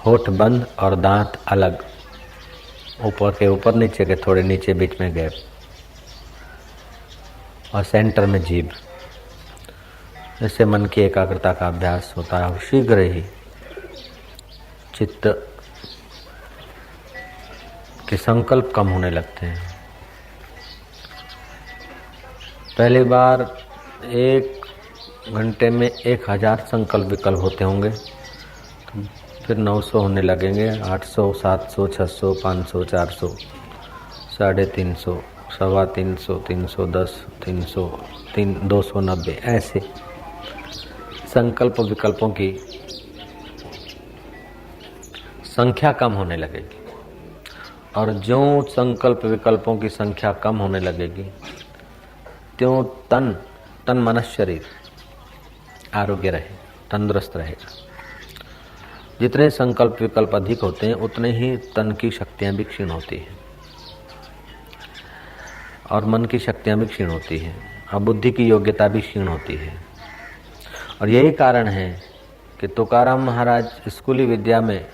होठ बंद और दांत अलग, ऊपर के ऊपर, नीचे के थोड़े नीचे, बीच में गैप और सेंटर में जीभ। इससे मन की एकाग्रता का अभ्यास होता है और शीघ्र ही चित्त के संकल्प कम होने लगते हैं। पहली बार 1 घंटे में 1000 संकल्प विकल्प होते होंगे, फिर 900 होने लगेंगे, 800, 700, 600, 500, 400, 350, 350, 310, 300, 290, ऐसे संकल्प विकल्पों की संख्या कम होने लगेगी। और ज्यों संकल्प विकल्पों की संख्या कम होने लगेगी त्यों तन मन शरीर आरोग्य रहे, तंदुरुस्त रहेगा। जितने संकल्प विकल्प अधिक होते हैं उतने ही तन की शक्तियां भी क्षीण होती हैं और मन की शक्तियां भी क्षीण होती हैं और बुद्धि की योग्यता भी क्षीण होती है। और यही कारण है कि तुकाराम महाराज स्कूली विद्या में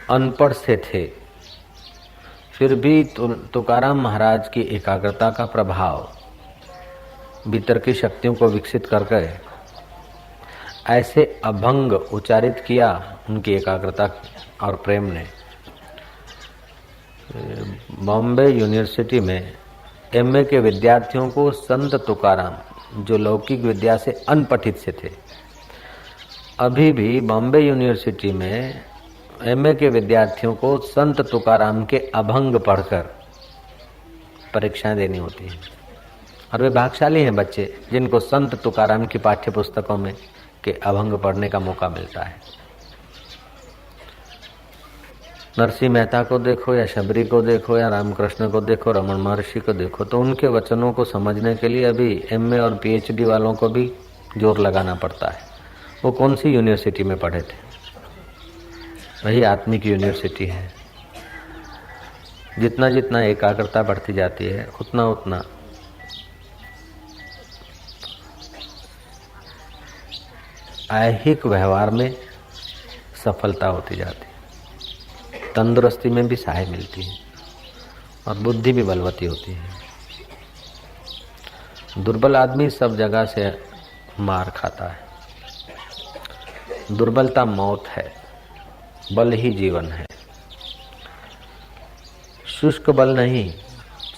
अनपढ़ से थे, फिर भी तुकाराम महाराज की एकाग्रता का प्रभाव भीतर की शक्तियों को विकसित करके ऐसे अभंग उच्चारित किया उनकी एकाग्रता और प्रेम ने। बॉम्बे यूनिवर्सिटी में एमए के विद्यार्थियों को संत तुकाराम, जो लौकिक विद्या से अनपठित से थे, अभी भी बॉम्बे यूनिवर्सिटी में एमए के विद्यार्थियों को संत तुकाराम के अभंग पढ़कर परीक्षाएं देनी होती हैं। और वे भाग्यशाली हैं बच्चे जिनको संत तुकाराम की पाठ्य पुस्तकों में के अभंग पढ़ने का मौका मिलता है। नरसिंह मेहता को देखो या शबरी को देखो या रामकृष्ण को देखो, रमन महर्षि को देखो, तो उनके वचनों को समझने के लिए अभी एमए और पीएचडी वालों को भी जोर लगाना पड़ता है। वो कौन सी यूनिवर्सिटी में पढ़े थे? वही आत्मिक यूनिवर्सिटी है। जितना जितना एकाग्रता बढ़ती जाती है उतना उतना ऐहिक व्यवहार में सफलता होती जाती है, तंदुरुस्ती में भी सहाय मिलती है और बुद्धि भी बलवती होती है। दुर्बल आदमी सब जगह से मार खाता है। दुर्बलता मौत है, बल ही जीवन है। शुष्क बल नहीं,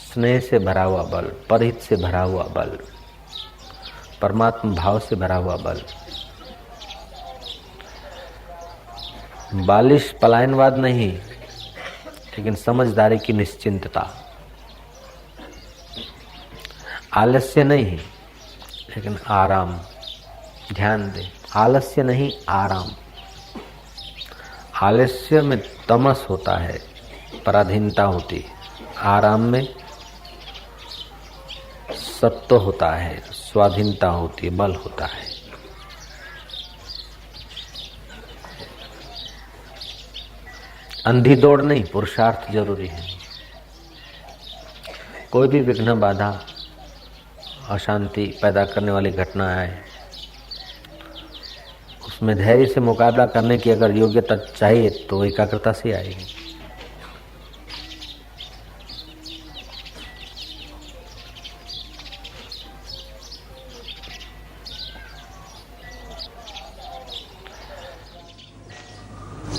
स्नेह से भरा हुआ बल, परहित से भरा हुआ बल, परमात्मा भाव से भरा हुआ बल। बालिश पलायनवाद नहीं, लेकिन समझदारी की निश्चिंतता। आलस्य नहीं, लेकिन आराम। ध्यान दे, आलस्य नहीं, आराम। आलस्य में तमस होता है, पराधीनता होती है। आराम में सत्व होता है, स्वाधीनता होती है, बल होता है। अंधी दौड़ नहीं, पुरुषार्थ जरूरी है। कोई भी विघ्न, बाधा, अशांति पैदा करने वाली घटना है, उसमें धैर्य से मुकाबला करने की अगर योग्यता चाहिए तो एकाग्रता से आएगी।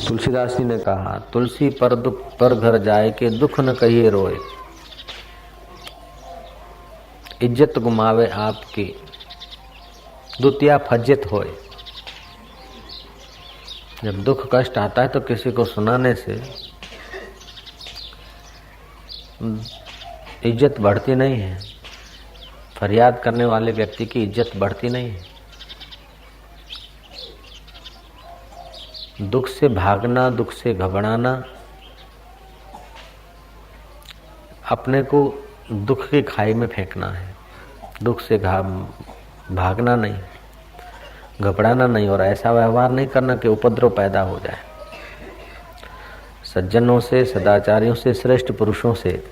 तुलसीदास जी ने कहा, तुलसी पर दुख पर घर जाए के दुख न कहिए रोए, इज्जत गुमावे आपकी दुतिया फज्जित होए। जब दुख कष्ट आता है तो किसी को सुनाने से इज्जत बढ़ती नहीं है, फरियाद करने वाले व्यक्ति की इज्जत बढ़ती नहीं है। दुख से भागना, दुख से घबराना, अपने को दुख की खाई में फेंकना है। दुख से भागना नहीं, घबराना नहीं, और ऐसा व्यवहार नहीं करना कि उपद्रव पैदा हो जाए। सज्जनों से, सदाचारियों से, श्रेष्ठ पुरुषों से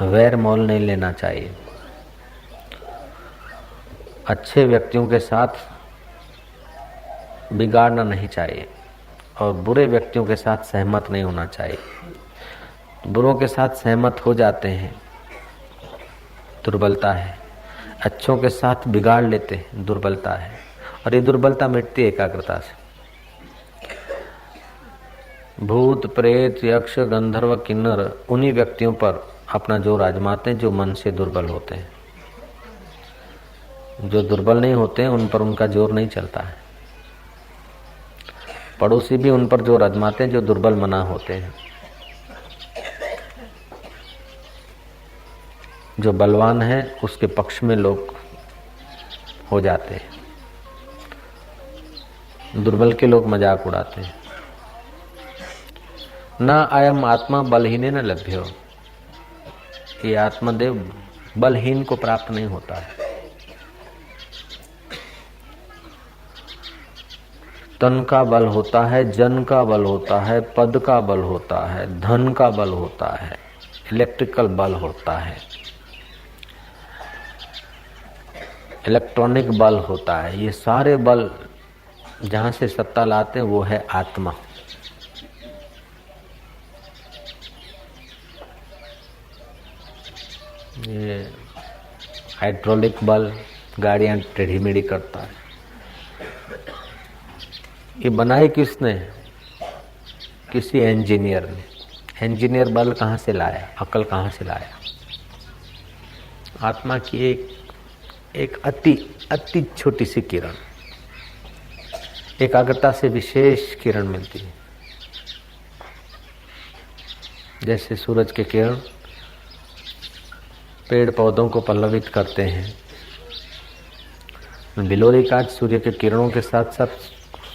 वैर मोल नहीं लेना चाहिए। अच्छे व्यक्तियों के साथ बिगाड़ना नहीं चाहिए और बुरे व्यक्तियों के साथ सहमत नहीं होना चाहिए। बुरों के साथ सहमत हो जाते हैं, दुर्बलता है। अच्छों के साथ बिगाड़ लेते हैं, दुर्बलता है। और ये दुर्बलता मिटती है एकाग्रता से। भूत, प्रेत, यक्ष, गंधर्व, किन्नर उन्हीं व्यक्तियों पर अपना जोर आजमाते हैं जो मन से दुर्बल होते हैं। जो दुर्बल नहीं होते हैं उन पर उनका जोर नहीं चलता है। पड़ोसी भी उन पर जोर आजमाते हैं जो दुर्बल मना होते हैं। जो बलवान है उसके पक्ष में लोग हो जाते हैं, दुर्बल के लोग मजाक उड़ाते हैं। न अयम आत्मा बलहीने न लभ्यो, ये आत्मदेव बलहीन को प्राप्त नहीं होता है। तन का बल होता है, जन का बल होता है, पद का बल होता है, धन का बल होता है, इलेक्ट्रिकल बल होता है, इलेक्ट्रॉनिक बल होता है। ये सारे बल जहां से सत्ता लाते हैं वो है आत्मा। ये हाइड्रोलिक बल गाड़ियां टेढ़ी मेढ़ी करता है, ये बनाई किसने? किसी इंजीनियर ने। इंजीनियर बल कहाँ से लाया, अकल कहाँ से लाया? आत्मा की एक अति छोटी सी किरण, एकाग्रता से विशेष किरण मिलती है। जैसे सूरज के किरण पेड़ पौधों को पल्लवित करते हैं, बिलोरी कांच सूर्य के किरणों के साथ साथ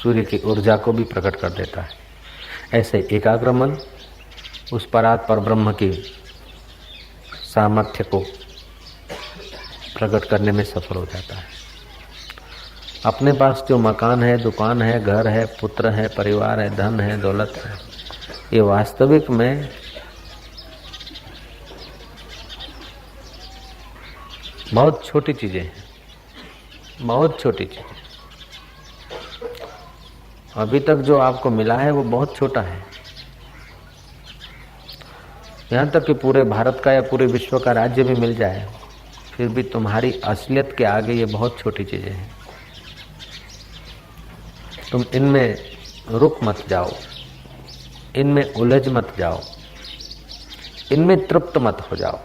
सूर्य की ऊर्जा को भी प्रकट कर देता है। ऐसे एकाग्र मन उस परात् परब्रह्म की सामर्थ्य को प्रकट करने में सफल हो जाता है। अपने पास जो मकान है, दुकान है, घर है, पुत्र है, परिवार है, धन है, दौलत है, ये वास्तविक में बहुत छोटी चीजें हैं, बहुत छोटी चीजें। अभी तक जो आपको मिला है वो बहुत छोटा है। यहाँ तक कि पूरे भारत का या पूरे विश्व का राज्य भी मिल जाए, फिर भी तुम्हारी असलियत के आगे ये बहुत छोटी चीजें हैं। तुम इनमें रुक मत जाओ, इनमें उलझ मत जाओ, इनमें तृप्त मत हो जाओ।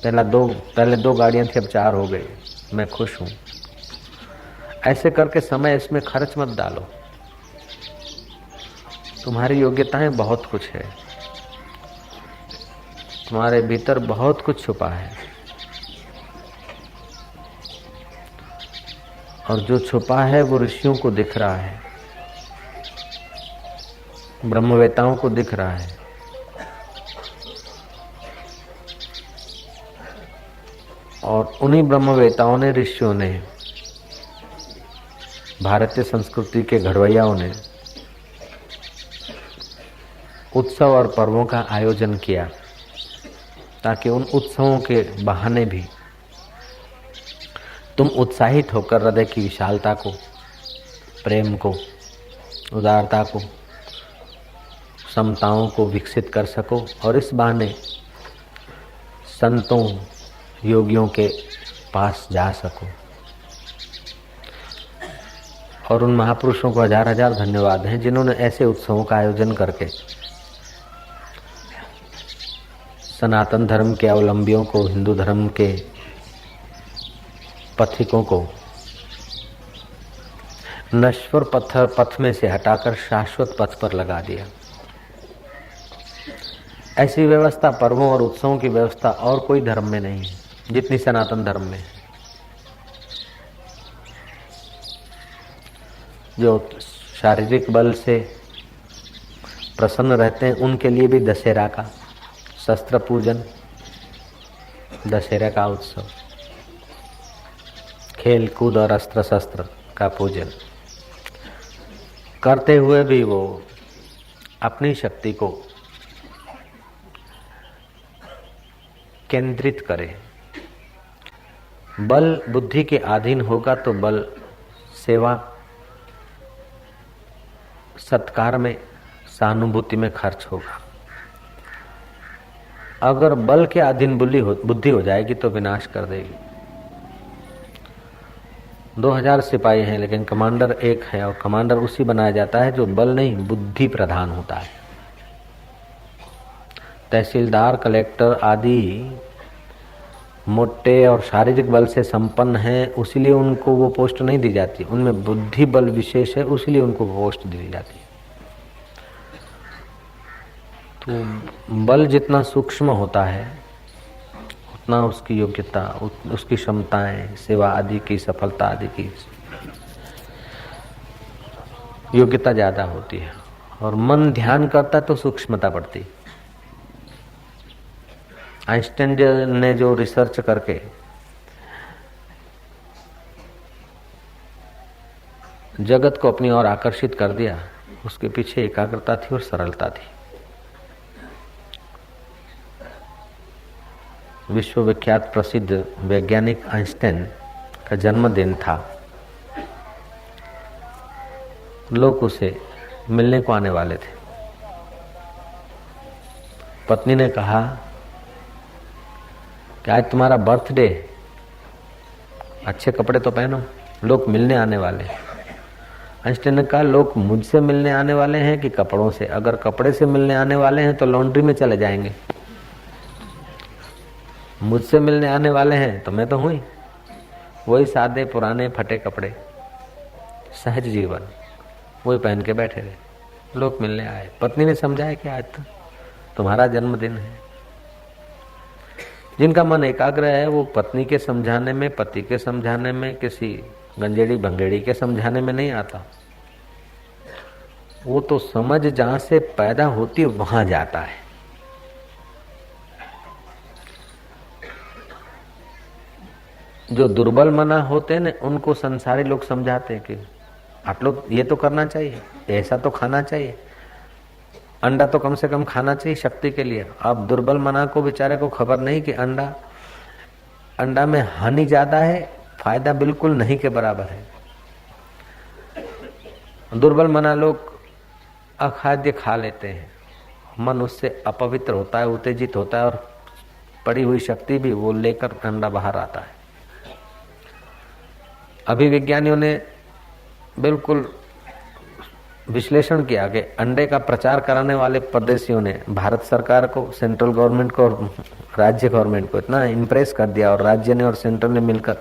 पहले दो गाड़ियां थी, अब 4 हो गई, मैं खुश हूं। ऐसे करके समय इसमें खर्च मत डालो। तुम्हारी योग्यताएं बहुत कुछ है, तुम्हारे भीतर बहुत कुछ छुपा है, और जो छुपा है वो ऋषियों को दिख रहा है, ब्रह्मवेताओं को दिख रहा है। और उन्हीं ब्रह्मवेताओं ने, ऋषियों ने, भारतीय संस्कृति के घड़वैयाओं ने उत्सव और पर्वों का आयोजन किया, ताकि उन उत्सवों के बहाने भी तुम उत्साहित होकर हृदय की विशालता को, प्रेम को, उदारता को, समताओं को विकसित कर सको, और इस बहाने संतों, योगियों के पास जा सको। और उन महापुरुषों को हजार हजार धन्यवाद हैं जिन्होंने ऐसे उत्सवों का आयोजन करके सनातन धर्म के अवलंबियों को, हिंदू धर्म के पथिकों को नश्वर पथ में से हटाकर शाश्वत पथ पर लगा दिया। ऐसी व्यवस्था, पर्वों और उत्सवों की व्यवस्था और कोई धर्म में नहीं है जितनी सनातन धर्म में है। जो शारीरिक बल से प्रसन्न रहते हैं उनके लिए भी दशहरा का शस्त्र पूजन, दशहरा का उत्सव, खेल कूद और अस्त्र शस्त्र का पूजन करते हुए भी वो अपनी शक्ति को केंद्रित करे। बल बुद्धि के अधीन होगा तो बल सेवा सत्कार में, सहानुभूति में खर्च होगा। अगर बल के अधीन बुद्धि हो जाएगी तो विनाश कर देगी। 2000 सिपाही हैं लेकिन कमांडर एक है, और कमांडर उसी बनाया जाता है जो बल नहीं बुद्धि प्रधान होता है। तहसीलदार, कलेक्टर आदि मोटे और शारीरिक बल से संपन्न हैं, उसीलिए उनको वो पोस्ट नहीं दी जाती। उनमें बुद्धि बल विशेष है, उसीलिए उनको पोस्ट दी जाती है। तो बल जितना सूक्ष्म होता है उतना उसकी योग्यता, उसकी क्षमताएं, सेवा आदि की, सफलता आदि की योग्यता ज्यादा होती है। और मन ध्यान करता तो सूक्ष्मता बढ़ती। आइंस्टाइन ने जो रिसर्च करके जगत को अपनी ओर आकर्षित कर दिया, उसके पीछे एकाग्रता थी और सरलता थी। विश्वविख्यात प्रसिद्ध वैज्ञानिक आइंस्टाइन का जन्मदिन था। लोग उसे मिलने को आने वाले थे। पत्नी ने कहा कि आज तुम्हारा बर्थडे, अच्छे कपड़े तो पहनो, लोग मिलने आने वाले। आइंस्टाइन ने कहा लोग मुझसे मिलने आने वाले हैं कि कपड़ों से? अगर कपड़े से मिलने आने वाले हैं तो लॉन्ड्री में चले जाएंगे, मुझसे मिलने आने वाले हैं तो मैं तो हुई वही सादे पुराने फटे कपड़े, सहज जीवन, वही पहन के बैठे रहे। लोग मिलने आए। पत्नी ने समझाया कि आज तो तुम्हारा जन्मदिन है। जिनका मन एकाग्र है वो पत्नी के समझाने में, पति के समझाने में, किसी गंजेड़ी भंगेड़ी के समझाने में नहीं आता। वो तो समझ जहां से पैदा होती है वहां जाता है। जो दुर्बल मना होते हैं ना, उनको संसारी लोग समझाते हैं कि आप लोग ये तो करना चाहिए, ऐसा तो खाना चाहिए, अंडा तो कम से कम खाना चाहिए शक्ति के लिए। अब दुर्बल मना को बेचारे को खबर नहीं कि अंडा में हानि ज्यादा है, फायदा बिल्कुल नहीं के बराबर है। दुर्बल मना लोग अखाद्य खा लेते हैं, मन उससे अपवित्र होता है, उत्तेजित होता है, और पड़ी हुई शक्ति भी वो लेकर अंडा बाहर आता है। अभी विज्ञानियों ने बिल्कुल विश्लेषण किया कि अंडे का प्रचार कराने वाले परदेशियों ने भारत सरकार को, सेंट्रल गवर्नमेंट को और राज्य गवर्नमेंट को इतना इम्प्रेस कर दिया, और राज्य ने और सेंट्रल ने मिलकर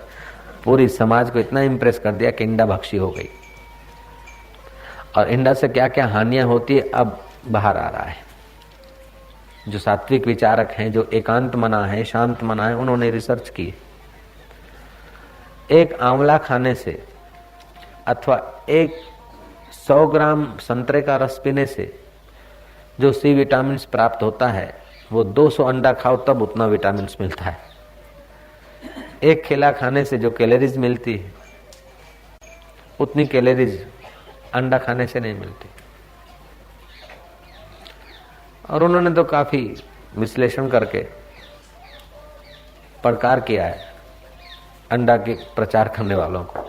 पूरी समाज को इतना इम्प्रेस कर दिया कि इंडा भक्षी हो गई। और इंडा से क्या क्या हानियां होती है अब बाहर आ रहा है। जो सात्विक विचारक हैं, जो एकांत मना है, शांत मना है, उन्होंने रिसर्च की। एक आंवला खाने से अथवा 100 ग्राम संतरे का रस पीने से जो सी विटामिन प्राप्त होता है, वो 200 अंडा खाओ तब उतना विटामिन मिलता है। एक केला खाने से जो कैलोरीज मिलती है, उतनी कैलोरीज अंडा खाने से नहीं मिलती। और उन्होंने तो काफी विश्लेषण करके प्रकार किया है अंडा के प्रचार करने वालों को।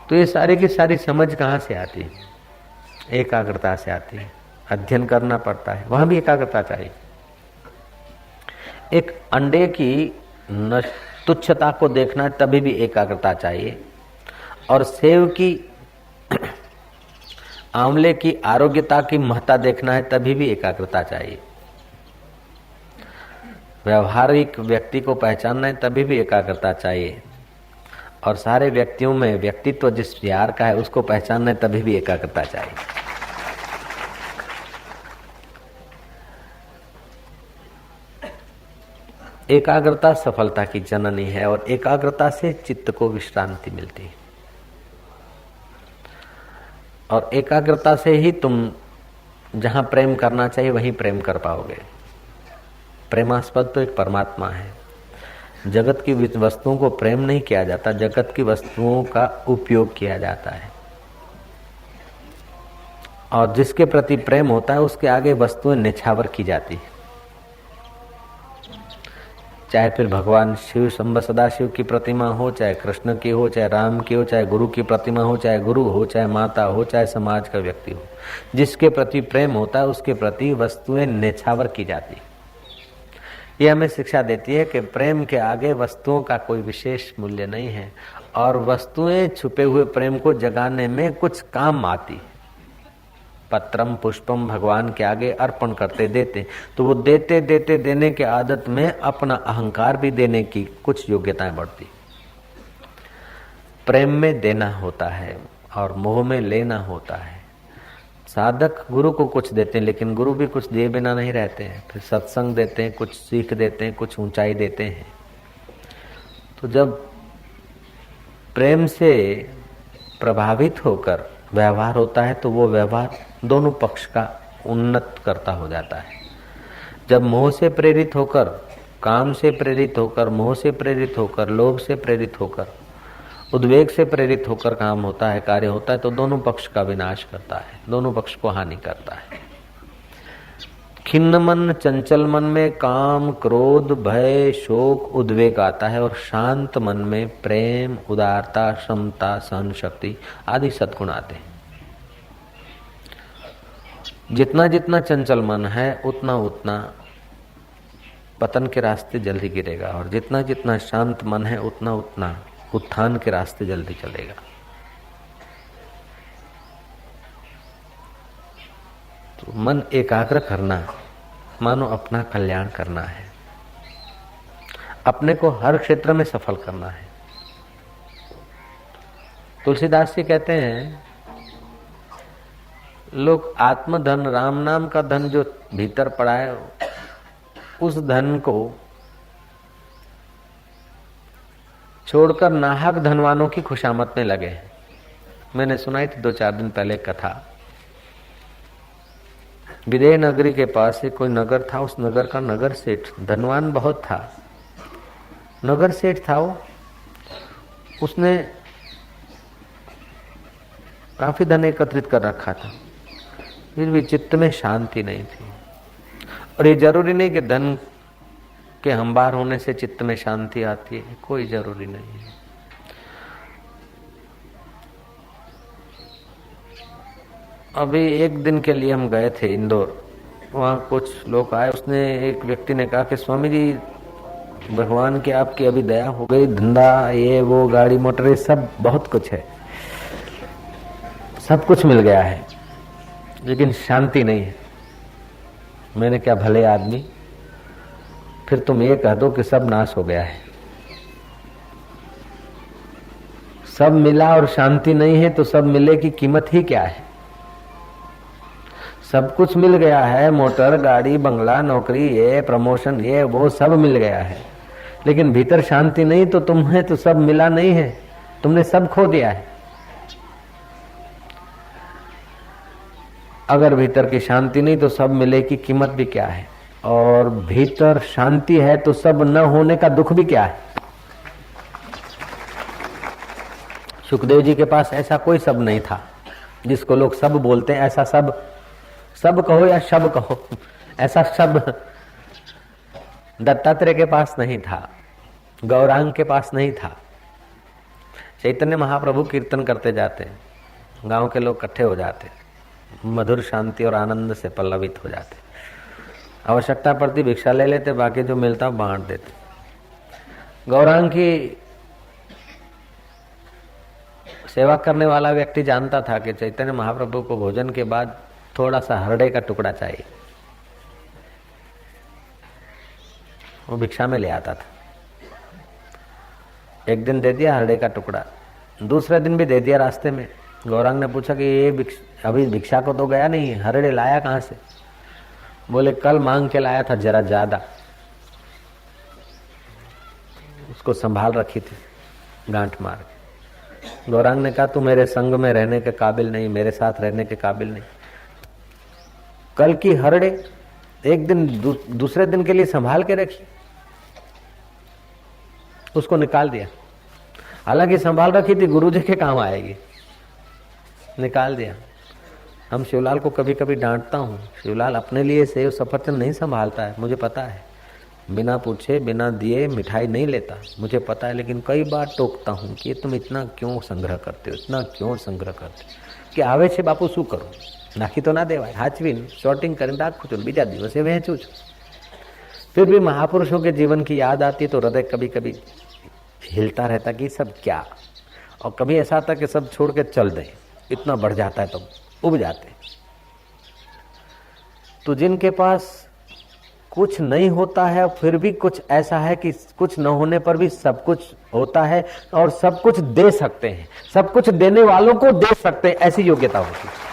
तो ये सारी की सारी समझ कहाँ से आती है? एकाग्रता से आती है। अध्ययन करना पड़ता है, वहां भी एकाग्रता चाहिए। एक अंडे की तुच्छता को देखना है तभी भी एकाग्रता चाहिए, और सेव की, आंवले की आरोग्यता की महत्ता देखना है तभी भी एकाग्रता चाहिए। व्यवहारिक व्यक्ति को पहचानना है तभी भी एकाग्रता चाहिए, और सारे व्यक्तियों में व्यक्तित्व जिस प्यार का है उसको पहचानना है तभी भी एकाग्रता चाहिए। एकाग्रता सफलता की जननी है, और एकाग्रता से चित्त को विश्रांति मिलती है, और एकाग्रता से ही तुम जहां प्रेम करना चाहिए वहीं प्रेम कर पाओगे। प्रेमास्पद तो एक परमात्मा है। जगत की वस्तुओं को प्रेम नहीं किया जाता, जगत की वस्तुओं का उपयोग किया जाता है, और जिसके प्रति प्रेम होता है उसके आगे वस्तुएं निछावर की जाती है। चाहे फिर भगवान शिव सदाशिव की प्रतिमा हो, चाहे कृष्ण की हो, चाहे राम की हो, चाहे गुरु की प्रतिमा हो, चाहे गुरु हो, चाहे माता हो, चाहे समाज का व्यक्ति हो, जिसके प्रति प्रेम होता है उसके प्रति वस्तुएं नेछावर की जाती। ये हमें शिक्षा देती है कि प्रेम के आगे वस्तुओं का कोई विशेष मूल्य नहीं है और वस्तुएं छुपे हुए प्रेम को जगाने में कुछ काम आती। पत्रम पुष्पम भगवान के आगे अर्पण करते देते, तो वो देते देते देने के आदत में अपना अहंकार भी देने की कुछ योग्यताएं बढ़ती। प्रेम में देना होता है और मोह में लेना होता है। साधक गुरु को कुछ देते हैं, लेकिन गुरु भी कुछ दिए बिना नहीं रहते हैं। फिर सत्संग देते हैं, कुछ सीख देते हैं, कुछ ऊंचाई देते हैं। तो जब प्रेम से प्रभावित होकर व्यवहार होता है तो वो व्यवहार दोनों पक्ष का उन्नत करता हो जाता है। जब मोह से प्रेरित होकर, काम से प्रेरित होकर, मोह से प्रेरित होकर, लोभ से प्रेरित होकर, उद्वेग से प्रेरित होकर काम होता है, कार्य होता है, तो दोनों पक्ष का विनाश करता है, दोनों पक्ष को हानि करता है। खिन्न मन, चंचल मन में काम, क्रोध, भय, शोक, उद्वेग आता है और शांत मन में प्रेम, उदारता, क्षमता, सहन शक्ति आदि सद्गुण आते हैं। जितना जितना चंचल मन है उतना उतना पतन के रास्ते जल्दी गिरेगा और जितना जितना शांत मन है उतना उतना उत्थान के रास्ते जल्दी चलेगा। तो मन एकाग्र करना मानो अपना कल्याण करना है, अपने को हर क्षेत्र में सफल करना है। तुलसीदास जी कहते हैं, लोग आत्मधन, राम नाम का धन जो भीतर पड़ा है, उस धन को छोड़कर नाहक धनवानों की खुशामद में लगे हैं। मैंने सुनाई थी 2-4 दिन पहले कथा। विदेह नगरी के पास ही कोई नगर था, उस नगर का नगर सेठ धनवान बहुत था, नगर सेठ था वो। उसने काफी धन एकत्रित कर रखा था, फिर भी चित्त में शांति नहीं थी। और ये जरूरी नहीं कि धन के अंबार होने से चित्त में शांति आती है, कोई जरूरी नहीं है। अभी एक दिन के लिए हम गए थे इंदौर, वहाँ कुछ लोग आए। उसने एक व्यक्ति ने कहा कि स्वामी जी, भगवान की आपकी अभी दया हो गई, धंधा ये वो, गाड़ी मोटर ये सब बहुत कुछ है, सब कुछ मिल गया है, लेकिन शांति नहीं है। मैंने क्या, भले आदमी, फिर तुम ये कह दो कि सब नाश हो गया है। सब मिला और शांति नहीं है तो सब मिले की कीमत ही क्या है? सब कुछ मिल गया है, मोटर, गाड़ी, बंगला, नौकरी, ये प्रमोशन, ये वो सब मिल गया है, लेकिन भीतर शांति नहीं तो तुम्हें तो सब मिला नहीं है, तुमने सब खो दिया है। अगर भीतर की शांति नहीं तो सब मिले की कीमत भी क्या है, और भीतर शांति है तो सब न होने का दुख भी क्या है। सुखदेव जी के पास ऐसा कोई सब नहीं था जिसको लोग सब बोलते हैं, ऐसा सब कहो या शब कहो, ऐसा शब्द दत्तात्रेय के पास नहीं था, गौरांग के पास नहीं था। चैतन्य महाप्रभु कीर्तन करते जाते, गांव के लोग इकट्ठे हो जाते, मधुर शांति और आनंद से पल्लवित हो जाते। आवश्यकता पड़ती भिक्षा ले लेते, बाकी जो मिलता बांट देते। गौरांग की सेवा करने वाला व्यक्ति जानता था कि चैतन्य महाप्रभु को भोजन के बाद थोड़ा सा हरड़े का टुकड़ा चाहिए, वो भिक्षा में ले आता था। एक दिन दे दिया हरड़े का टुकड़ा, दूसरे दिन भी दे दिया। रास्ते में गौरांग ने पूछा कि ये अभी भिक्षा को तो गया नहीं, हरड़े लाया कहाँ से? बोले कल मांग के लाया था, जरा ज्यादा, उसको संभाल रखी थी गांठ मार के। गौरांग ने कहा तू मेरे संग में रहने के काबिल नहीं, मेरे साथ रहने के काबिल नहीं। कल की हरड़े एक दिन दूसरे दिन के लिए संभाल के रखी, उसको निकाल दिया। हालांकि संभाल रखी थी, गुरुजी के काम आएगी, निकाल दिया। हम शिवलाल को कभी कभी डांटता हूँ, शिवलाल अपने लिए सेव सफरचंद नहीं संभालता है, मुझे पता है, बिना पूछे बिना दिए मिठाई नहीं लेता, मुझे पता है, लेकिन कई बार टोकता हूँ कि तुम इतना क्यों संग्रह करते हो, इतना क्यों संग्रह करते हो, कि आवे छे बापू શું કરું, નાખી તો ના દેવાય, હાચવીને શોર્ટિંગ કરીને રાખું છું, બીજા દિવસે વહેંચું છું। फिर भी महापुरुषों के जीवन की याद आती है तो हृदय कभी कभी हिलता रहता कि सब क्या, और कभी ऐसा आता कि सब छोड़ के चल दे, इतना बढ़ जाता है तो उब जाते। तो जिनके पास कुछ नहीं होता है फिर भी कुछ ऐसा है कि कुछ न होने पर भी सब कुछ होता है और सब कुछ दे सकते हैं, सब कुछ देने वालों को दे सकते हैं, ऐसी योग्यता होती है।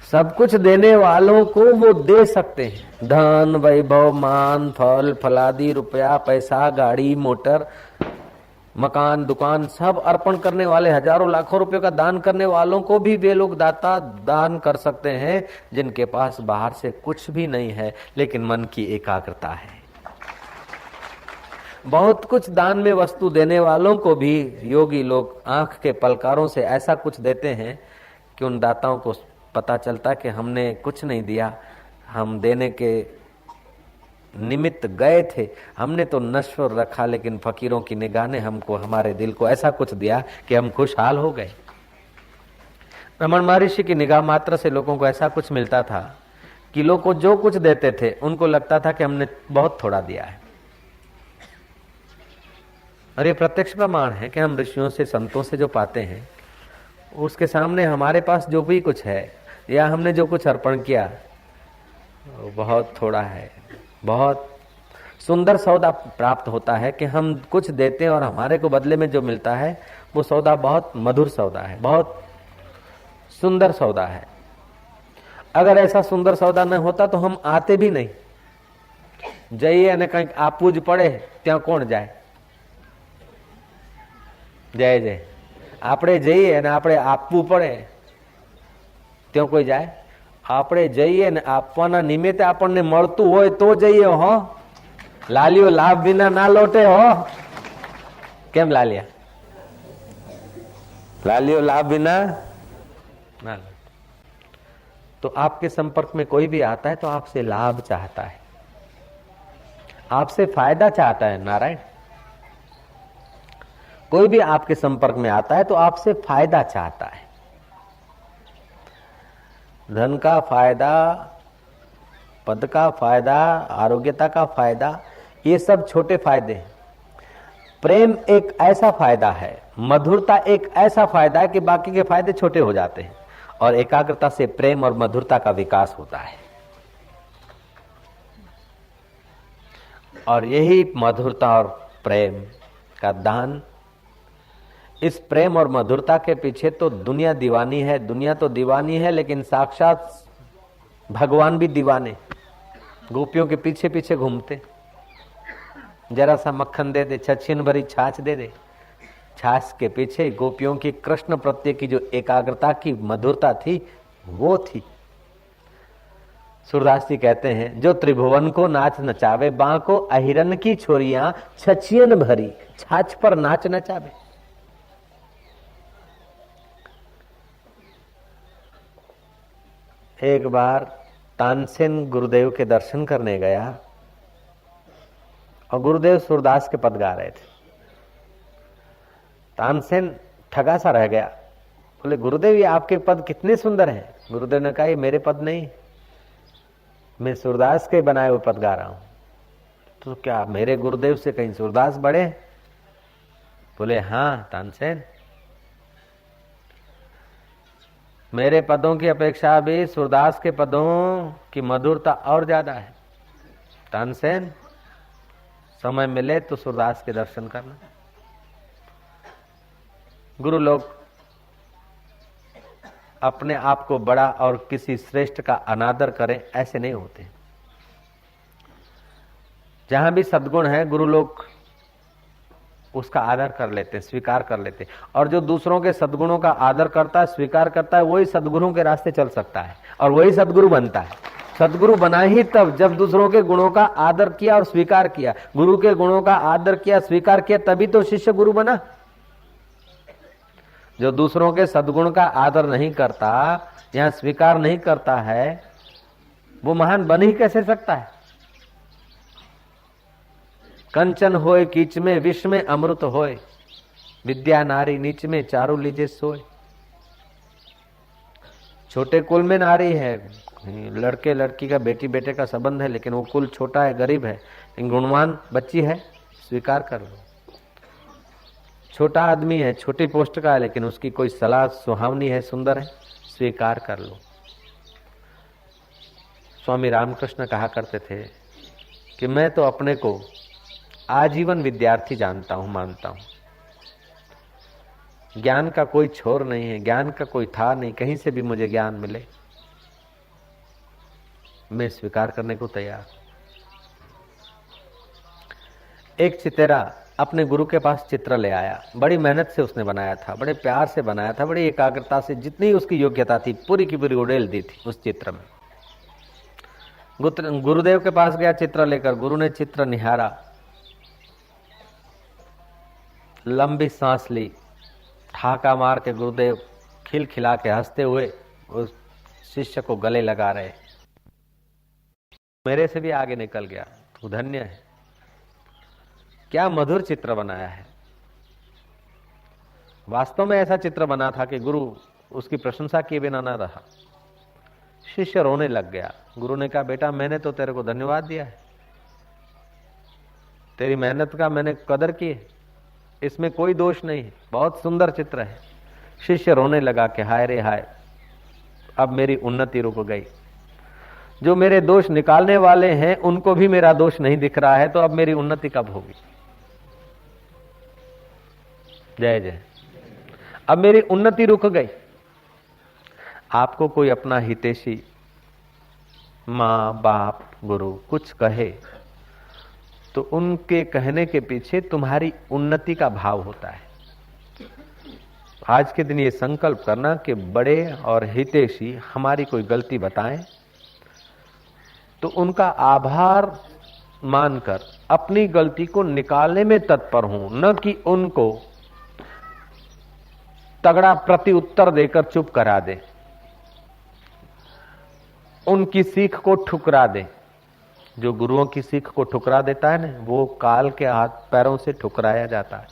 सब कुछ देने वालों को वो दे सकते हैं, धन वैभव मान फल फलादि रुपया पैसा गाड़ी मोटर मकान दुकान सब अर्पण करने वाले, हजारों लाखों रुपयों का दान करने वालों को भी वे लोग दाता दान कर सकते हैं जिनके पास बाहर से कुछ भी नहीं है लेकिन मन की एकाग्रता है। बहुत कुछ दान में वस्तु देने वालों को भी योगी लोग आंख के पलकारों से ऐसा कुछ देते हैं कि उन दाताओं को पता चलता कि हमने कुछ नहीं दिया, हम देने के निमित्त गए थे, हमने तो नश्वर रखा लेकिन फकीरों की निगाह ने हमको हमारे दिल को ऐसा कुछ दिया कि हम खुशहाल हो गए। रमन महर्षि की निगाह मात्र से लोगों को ऐसा कुछ मिलता था कि लोग को जो कुछ देते थे उनको लगता था कि हमने बहुत थोड़ा दिया है। और ये प्रत्यक्ष प्रमाण है कि हम ऋषियों से संतों से जो पाते हैं उसके सामने हमारे पास जो भी कुछ है या हमने जो कुछ अर्पण किया वो बहुत थोड़ा है। बहुत सुंदर सौदा प्राप्त होता है कि हम कुछ देते हैं और हमारे को बदले में जो मिलता है वो सौदा बहुत मधुर सौदा है, बहुत सुंदर सौदा है। अगर ऐसा सुंदर सौदा न होता तो हम आते भी नहीं। જઈએ અને કંઈક આપવું જ પડે ત્યાં કોણ જાય? જય જય આપણે જઈએ અને આપણે આપવું પડે ત્યાં કોઈ જાય? આપણે જઈએ ને આપવાના નિમિત્તે આપણને મળતું હોય તો જઈએ હો। લાલિયો લાભ વિના ના લોટે હો। કેમ લાલિયા? लालियो लाभ बिना ना। तो आपके संपर्क में कोई भी आता है तो आपसे लाभ चाहता है, आपसे फायदा चाहता है। नारायण, कोई भी आपके संपर्क में आता है तो आपसे फायदा चाहता है। धन का फायदा, पद का फायदा, आरोग्यता का फायदा, ये सब छोटे फायदे हैं। प्रेम एक ऐसा फायदा है, मधुरता एक ऐसा फायदा है कि बाकी के फायदे छोटे हो जाते हैं और एकाग्रता से प्रेम और मधुरता का विकास होता है। और यही मधुरता और प्रेम का दान, इस प्रेम और मधुरता के पीछे तो दुनिया दीवानी है। दुनिया तो दीवानी है लेकिन साक्षात भगवान भी दीवाने, गोपियों के पीछे पीछे घूमते। जरा सा मक्खन दे दे, छछीन भरी छाछ दे दे, छाछ के पीछे गोपियों की कृष्ण प्रत्यय की जो एकाग्रता की मधुरता थी वो थी। सूरदास जी कहते हैं, जो त्रिभुवन को नाच नचावे, बांको अहिरन की छोरियां छछियन भरी, छाछ पर नाच नचावे। एक बार तानसेन गुरुदेव के दर्शन करने गया और गुरुदेव सूरदास के पद गा रहे थे। तानसेन ठगा सा रह गया, बोले गुरुदेव ये आपके पद कितने सुंदर हैं। गुरुदेव ने कहा ये मेरे पद नहीं, मैं सूरदास के बनाए हुए पद गा रहा हूं। तो क्या मेरे गुरुदेव से कहीं सूरदास बड़े? बोले हाँ तानसेन, मेरे पदों की अपेक्षा भी सूरदास के पदों की मधुरता और ज्यादा है। तानसेन समय मिले तो सूरदास के दर्शन करना। गुरु लोग अपने आप को बड़ा और किसी श्रेष्ठ का अनादर करें ऐसे नहीं होते। जहां भी सद्गुण है गुरु लोग उसका आदर कर लेते, स्वीकार कर लेते। और जो दूसरों के सद्गुणों का आदर करता है, स्वीकार करता है, वही सद्गुरुओं के रास्ते चल सकता है और वही सद्गुरु बनता है। सद्गुरु बना ही तब जब दूसरों के गुणों का आदर किया और स्वीकार किया। गुरु के गुणों का आदर किया, स्वीकार किया, तभी तो शिष्य गुरु बना। जो दूसरों के सद्गुण का आदर नहीं करता या स्वीकार नहीं करता है वो महान बन ही कैसे सकता है? कंचन होए कीच में, विष में अमृत होए, विद्या नारी नीच में, चारु लीजे सोए। छोटे कुल में नारी है, लड़के लड़की का, बेटी बेटे का संबंध है, लेकिन वो कुल छोटा है, गरीब है, लेकिन गुणवान बच्ची है, स्वीकार कर लो। छोटा आदमी है, छोटी पोस्ट का है, लेकिन उसकी कोई सलाह सुहावनी है, सुंदर है, स्वीकार कर लो। स्वामी रामकृष्ण कहा करते थे कि मैं तो अपने को आजीवन विद्यार्थी जानता हूं, मानता हूं। ज्ञान का कोई छोर नहीं है, ज्ञान का कोई था नहीं, कहीं से भी मुझे ज्ञान मिले मैं स्वीकार करने को तैयार। एक चितेरा अपने गुरु के पास चित्र ले आया, बड़ी मेहनत से उसने बनाया था, बड़े प्यार से बनाया था, बड़ी एकाग्रता से, जितनी उसकी योग्यता थी पूरी की पूरी उड़ेल दी थी उस चित्र में। गुरुदेव के पास गया चित्र लेकर, गुरु ने चित्र निहारा, लंबी सांस ली, ठाका मार के गुरुदेव खिलखिला के हंसते हुए उस शिष्य को गले लगा रहे। मेरे से भी आगे निकल गया, तू धन्य है, क्या मधुर चित्र बनाया है। वास्तव में ऐसा चित्र बना था कि गुरु उसकी प्रशंसा किए बिना न रहा। शिष्य रोने लग गया। गुरु ने कहा, बेटा मैंने तो तेरे को धन्यवाद दिया है, तेरी मेहनत का मैंने कदर की है, इसमें कोई दोष नहीं है, बहुत सुंदर चित्र है। शिष्य रोने लगा कि हाय रे हाय, अब मेरी उन्नति रुक गई। जो मेरे दोष निकालने वाले हैं उनको भी मेरा दोष नहीं दिख रहा है, तो अब मेरी उन्नति कब होगी। जय जय। अब मेरी उन्नति रुक गई। आपको कोई अपना हितैषी, माँ बाप, गुरु कुछ कहे तो उनके कहने के पीछे तुम्हारी उन्नति का भाव होता है। आज के दिन ये संकल्प करना कि बड़े और हितैषी हमारी कोई गलती बताएं तो उनका आभार मानकर अपनी गलती को निकालने में तत्पर हूं, न कि उनको तगड़ा प्रति उत्तर देकर चुप करा दे, उनकी सीख को ठुकरा दे। जो गुरुओं की सीख को ठुकरा देता है ना, वो काल के हाथ पैरों से ठुकराया जाता है।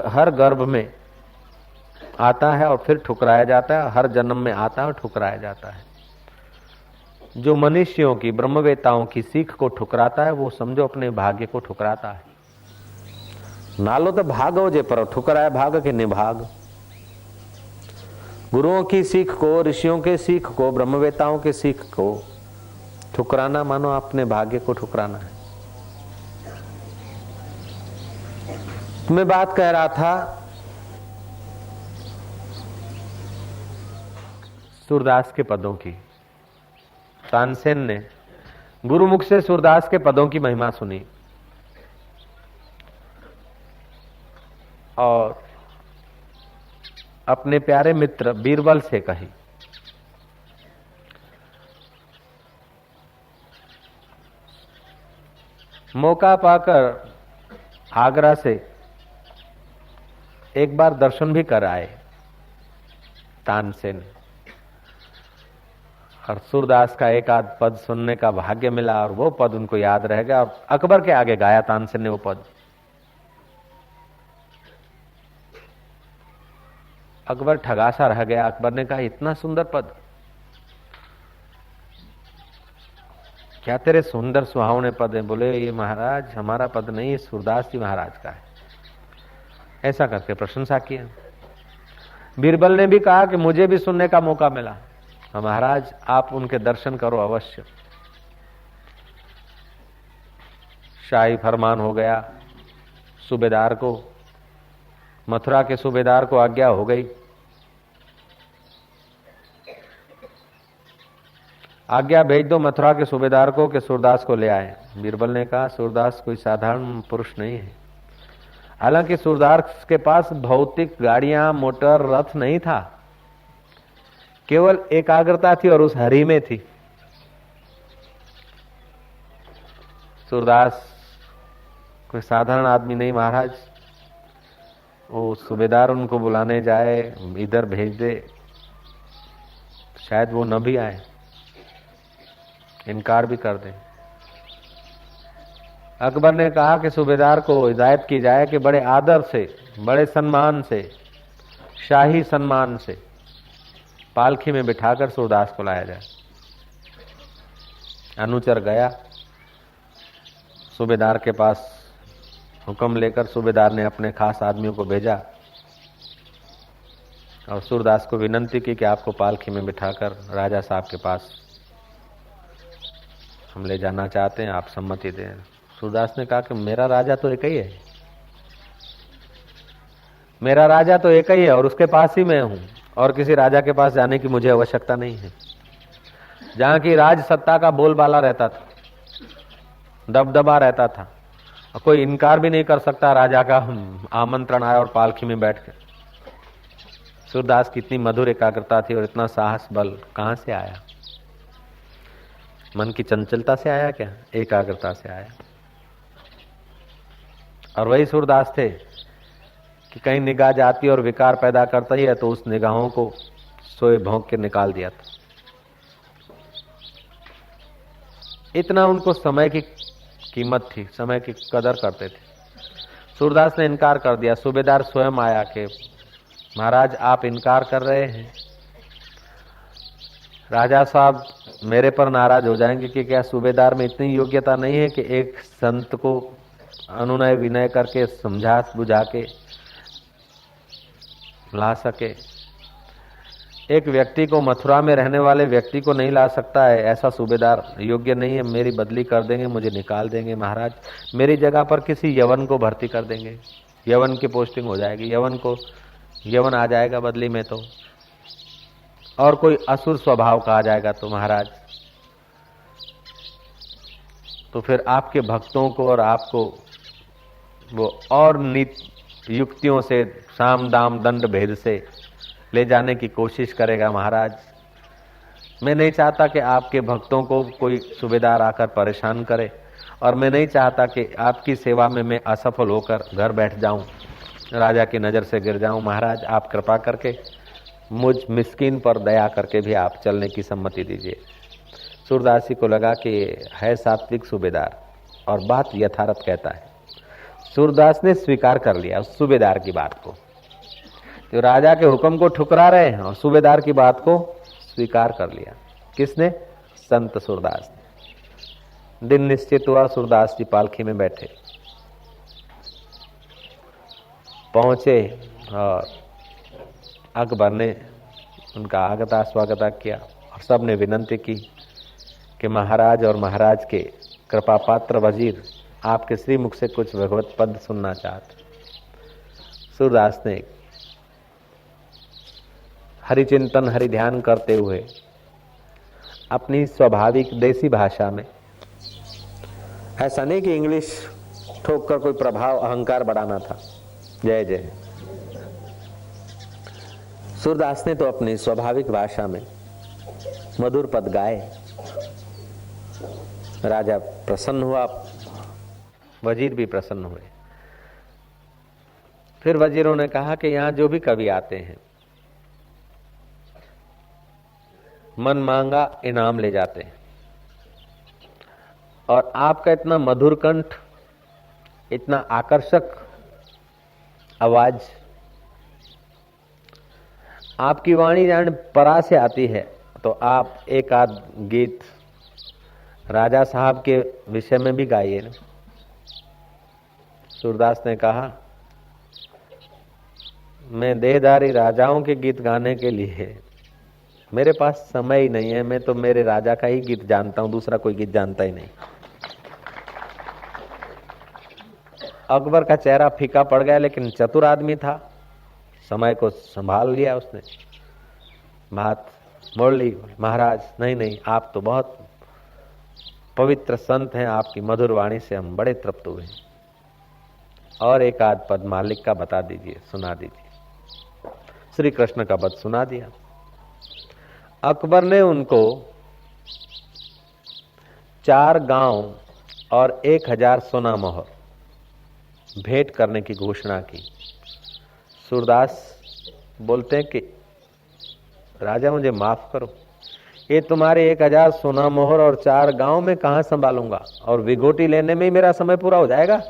हर गर्भ में आता है और फिर ठुकराया जाता है, हर जन्म में आता है और ठुकराया जाता है। जो मनुष्यों की, ब्रह्मवेताओं की सीख को ठुकराता है, वो समझो अपने भाग्य को ठुकराता है। नालो तो भागो जे, पर ठुकराए भाग के निभाग। गुरुओं की सीख को, ऋषियों के सीख को, ब्रह्मवेताओं के सीख को ठुकराना मानो अपने भाग्य को ठुकराना है। मैं बात कह रहा था सूरदास के पदों की। तानसेन ने गुरुमुख से सूरदास के पदों की महिमा सुनी और अपने प्यारे मित्र बीरबल से कही। मौका पाकर आगरा से एक बार दर्शन भी कर आए तानसेन, और सूरदास का एक आध पद सुनने का भाग्य मिला और वो पद उनको याद रह गया और अकबर के आगे गाया तानसेन ने वो पद। अकबर ठगासा रह गया। अकबर ने कहा, इतना सुंदर पद, क्या तेरे सुंदर सुहावने पद है? बोले, ये महाराज हमारा पद नहीं, ये सूरदास जी महाराज का है। ऐसा करके प्रशंसा किया। बीरबल ने भी कहा कि मुझे भी सुनने का मौका मिला। महाराज आप उनके दर्शन करो अवश्य। शाही फरमान हो गया। सूबेदार को, मथुरा के सूबेदार को आज्ञा हो गई, आज्ञा भेज दो मथुरा के सूबेदार को कि सूरदास को ले आए। बीरबल ने कहा, सूरदास कोई साधारण पुरुष नहीं है। हालांकि सूरदास के पास भौतिक गाड़ियां, मोटर, रथ नहीं था, केवल एकाग्रता थी और उस हरि में थी। सूरदास कोई साधारण आदमी नहीं महाराज। वो सूबेदार उनको बुलाने जाए, इधर भेज दे, शायद वो न भी आए, इनकार भी कर दें। अकबर ने कहा कि सूबेदार को हिदायत की जाए कि बड़े आदर से, बड़े सम्मान से, शाही सम्मान से पालखी में बिठाकर सूरदास को लाया जाए। अनुचर गया सूबेदार के पास, हुक्म लेकर सूबेदार ने अपने खास आदमियों को भेजा और सूरदास को विनंती की कि आपको पालखी में बिठाकर राजा साहब के पास हम ले जाना चाहते हैं, आप सम्मति दें। सूरदास ने कहा कि मेरा राजा तो एक ही है, मेरा राजा तो एक ही है और उसके पास ही मैं हूं, और किसी राजा के पास जाने की मुझे आवश्यकता नहीं है। जहां की राज सत्ता का बोलबाला रहता था, दबदबा रहता था, और कोई इनकार भी नहीं कर सकता राजा का आमंत्रण आया और पालखी में बैठ गए। सूरदास की इतनी मधुर एकाग्रता थी और इतना साहस बल कहां से आया? मन की चंचलता से आया क्या? एकाग्रता से आया। और वही सूरदास थे कि कहीं निगाह जाती और विकार पैदा करता ही है तो उस निगाहों को सोए भोंक के निकाल दिया था। इतना उनको समय की कीमत थी, समय की कदर करते थे। सूरदास ने इनकार कर दिया। सूबेदार स्वयं आया कि महाराज आप इनकार कर रहे हैं, राजा साहब मेरे पर नाराज हो जाएंगे कि क्या सूबेदार में इतनी योग्यता नहीं है कि एक संत को अनुनय विनय करके समझा बुझा के ला सके। एक व्यक्ति को, मथुरा में रहने वाले व्यक्ति को नहीं ला सकता है, ऐसा सूबेदार योग्य नहीं है, मेरी बदली कर देंगे, मुझे निकाल देंगे महाराज। मेरी जगह पर किसी यवन को भर्ती कर देंगे, यवन की पोस्टिंग हो जाएगी, यवन आ जाएगा बदली में तो, और कोई असुर स्वभाव का आ जाएगा तो महाराज, तो फिर आपके भक्तों को और आपको वो और युक्तियों से, साम दाम दंड भेद से ले जाने की कोशिश करेगा महाराज। मैं नहीं चाहता कि आपके भक्तों को कोई सूबेदार आकर परेशान करे, और मैं नहीं चाहता कि आपकी सेवा में मैं असफल होकर घर बैठ जाऊं, राजा की नजर से गिर जाऊं। महाराज आप कृपा करके मुझ मिस्कीन पर दया करके भी आप चलने की सम्मति दीजिए। सूरदास जी को लगा कि है सात्विक सूबेदार और बात यथार्थ कहता है। सूरदास ने स्वीकार कर लिया उस सूबेदार की बात को, तो राजा के हुक्म को ठुकरा रहे हैं और सूबेदार की बात को स्वीकार कर लिया। किसने? संत सूरदास ने। दिन निश्चित हुआ, सूरदास जी पालखी में बैठे, पहुंचे और अकबर ने उनका आगता स्वागता किया और सबने विनंती की कि महाराज और महाराज के कृपा पात्र वजीर आपके श्रीमुख से कुछ भगवत पद सुनना चाहते। सूरदास ने हरि चिंतन हरि ध्यान करते हुए अपनी स्वाभाविक देसी भाषा में, ऐसा नहीं कि इंग्लिश ठोक कर कोई प्रभाव अहंकार बढ़ाना था, जय जय, सूरदास ने तो अपनी स्वाभाविक भाषा में मधुर पद गाए। राजा प्रसन्न हुआ, वजीर भी प्रसन्न हुए। फिर वजीरों ने कहा कि यहां जो भी कवि आते हैं मन मांगा इनाम ले जाते हैं, और आपका इतना मधुर कंठ, इतना आकर्षक आवाज, आपकी वाणी जान परा से आती है, तो आप एक आध गीत राजा साहब के विषय में भी गाइए ना। सूरदास ने कहा मैं देहधारी राजाओं के गीत गाने के लिए मेरे पास समय ही नहीं है, मैं तो मेरे राजा का ही गीत जानता हूं, दूसरा कोई गीत जानता ही नहीं। अकबर का चेहरा फीका पड़ गया, लेकिन चतुर आदमी था, समय को संभाल लिया उसने, बात मोड़ ली। महाराज नहीं नहीं, आप तो बहुत पवित्र संत हैं, आपकी मधुर वाणी से हम बड़े तृप्त हुए, और एक आध पद मालिक का बता दीजिए, सुना दीजिए। श्री कृष्ण का पद सुना दिया। अकबर ने उनको 4 गांव और 1000 सोना मोहर भेंट करने की घोषणा की। सूरदास बोलते हैं कि राजा मुझे माफ करो, ये तुम्हारे 1000 सोना मोहर और 4 गांव में कहां संभालूंगा, और विगोटी लेने में ही मेरा समय पूरा हो जाएगा।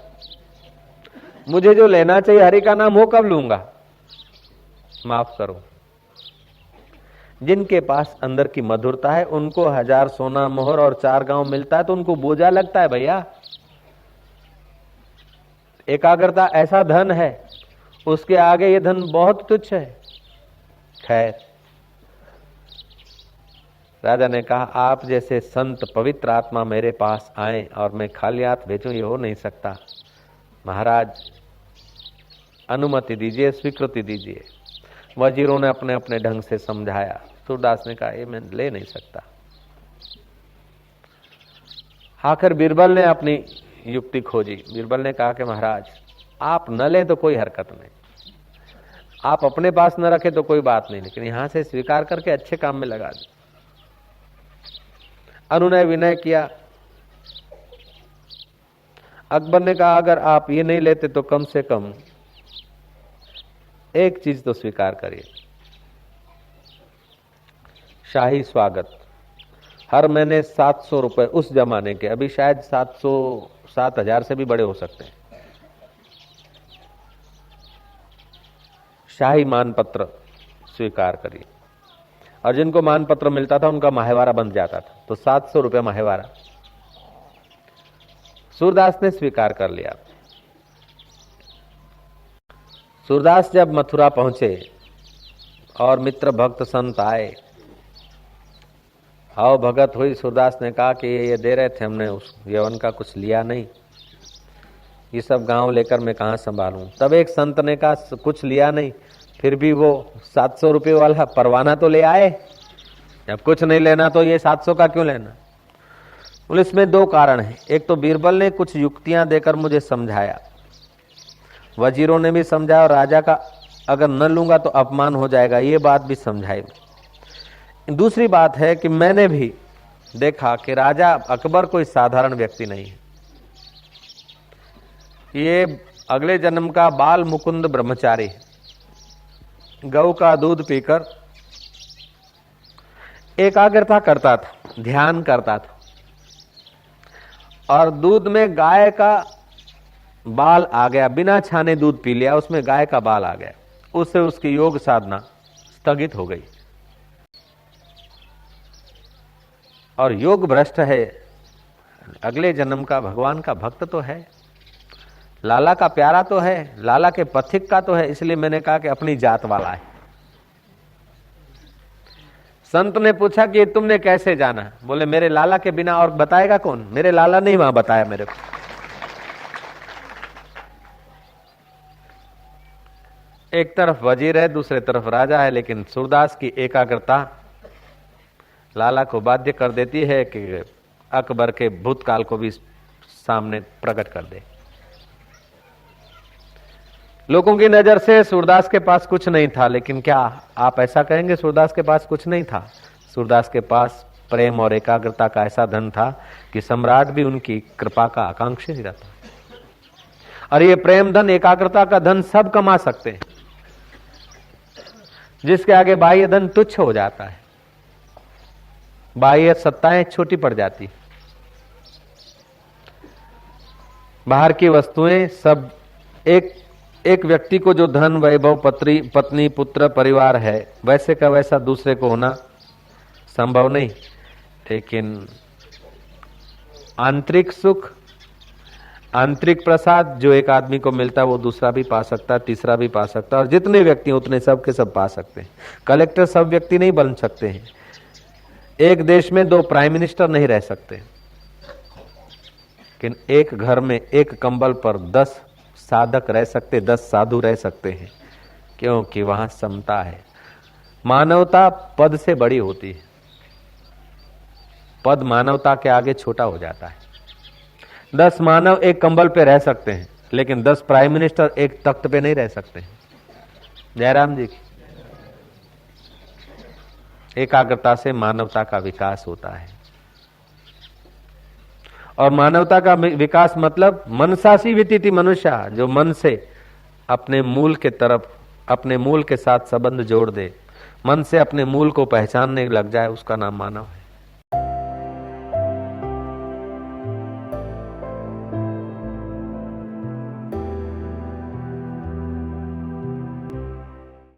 मुझे जो लेना चाहिए हरि का नाम वो कब लूंगा? माफ करो। जिनके पास अंदर की मधुरता है उनको 1000 सोना मोहर और 4 गांव मिलता है तो उनको बोझा लगता है भैया। एकाग्रता ऐसा धन है, उसके आगे ये धन बहुत तुच्छ है। खैर, राजा ने कहा आप जैसे संत पवित्र आत्मा मेरे पास आए और मैं खाली हाथ भेजूं, ये हो नहीं सकता। महाराज अनुमति दीजिए, स्वीकृति दीजिए। वजीरों ने अपने अपने ढंग से समझाया। सूरदास ने कहा ये मैं ले नहीं सकता। आखिर बीरबल ने अपनी युक्ति खोजी। बीरबल ने कहा कि महाराज आप न लें तो कोई हरकत नहीं, आप अपने पास न रखें तो कोई बात नहीं, लेकिन यहां से स्वीकार करके अच्छे काम में लगा दे। अनुनय विनय किया। अकबर ने कहा अगर आप ये नहीं लेते तो कम से कम एक चीज तो स्वीकार करिए, शाही स्वागत। हर महीने 700 रुपए उस जमाने के, अभी शायद 7,000 से भी बड़े हो सकते हैं, शाही मानपत्र स्वीकार करिए। और जिनको मानपत्र मिलता था उनका माहवारा बन जाता था, तो 700 रुपये माहवारा। सूरदास ने स्वीकार कर लिया। सूरदास जब मथुरा पहुंचे और मित्र भक्त संत आए, आओ भगत हुई। सूरदास ने कहा कि ये दे रहे थे, हमने उस यवन का कुछ लिया नहीं, ये सब गांव लेकर मैं कहां संभालूं। तब एक संत ने कहा कुछ लिया नहीं, फिर भी वो 700 रुपये वाला परवाना तो ले आए। जब कुछ नहीं लेना तो ये 700 का क्यों लेना? बोले इसमें 2 कारण हैं। एक तो बीरबल ने कुछ युक्तियां देकर मुझे समझाया, वजीरों ने भी समझाया, और राजा का अगर न लूंगा तो अपमान हो जाएगा, ये बात भी समझाई। दूसरी बात है कि मैंने भी देखा कि राजा अकबर कोई साधारण व्यक्ति नहीं है। ये अगले जन्म का बाल मुकुंद ब्रह्मचारी है। गौ का दूध पीकर एकाग्रता करता था, ध्यान करता था, और दूध में गाय का बाल आ गया, बिना छाने दूध पी लिया, उसमें गाय का बाल आ गया, उससे उसकी योग साधना स्थगित हो गई और योग भ्रष्ट है। अगले जन्म का भगवान का भक्त तो है, लाला का प्यारा तो है, लाला के पथिक का तो है, इसलिए मैंने कहा कि अपनी जात वाला है। संत ने पूछा कि तुमने कैसे जाना? बोले मेरे लाला के बिना और बताएगा कौन? मेरे लाला नहीं वहां बताया मेरे को। एक तरफ वजीर है, दूसरे तरफ राजा है, लेकिन सूरदास की एकाग्रता लाला को बाध्य कर देती है कि अकबर के भूतकाल को भी सामने प्रकट कर दे। लोगों की नजर से सूरदास के पास कुछ नहीं था, लेकिन क्या आप ऐसा कहेंगे सूरदास के पास कुछ नहीं था? सूरदास के पास प्रेम और एकाग्रता का ऐसा धन था कि सम्राट भी उनकी कृपा का आकांक्षी ही रहता। और ये प्रेम धन, एकाग्रता का धन सब कमा सकते हैं, जिसके आगे बाह्य धन तुच्छ हो जाता है, बाह्य सत्ताएं छोटी पड़ जाती, बाहर की वस्तुएं सब। एक व्यक्ति को जो धन, वैभव, पत्नी, पुत्र, परिवार है, वैसे का वैसा दूसरे को होना संभव नहीं, लेकिन आंतरिक सुख, आंतरिक प्रसाद जो एक आदमी को मिलता है वो दूसरा भी पा सकता है, तीसरा भी पा सकता है, और जितने व्यक्ति उतने सब के सब पा सकते हैं। कलेक्टर सब व्यक्ति नहीं बन सकते हैं, एक देश में 2 प्राइम मिनिस्टर नहीं रह सकते, लेकिन एक घर में एक कंबल पर 10 साधक रह सकते, 10 साधु रह सकते हैं, क्योंकि वहां समता है। मानवता पद से बड़ी होती है, पद मानवता के आगे छोटा हो जाता है। 10 मानव एक कंबल पे रह सकते हैं, लेकिन 10 प्राइम मिनिस्टर एक तख्त पे नहीं रह सकते हैं। जयराम जी की एकाग्रता से मानवता का विकास होता है, और मानवता का विकास मतलब मनसासी वितिति मनुष्य, जो मन से अपने मूल के तरफ, अपने मूल के साथ संबंध जोड़ दे, मन से अपने मूल को पहचानने लग जाए उसका नाम मानव है।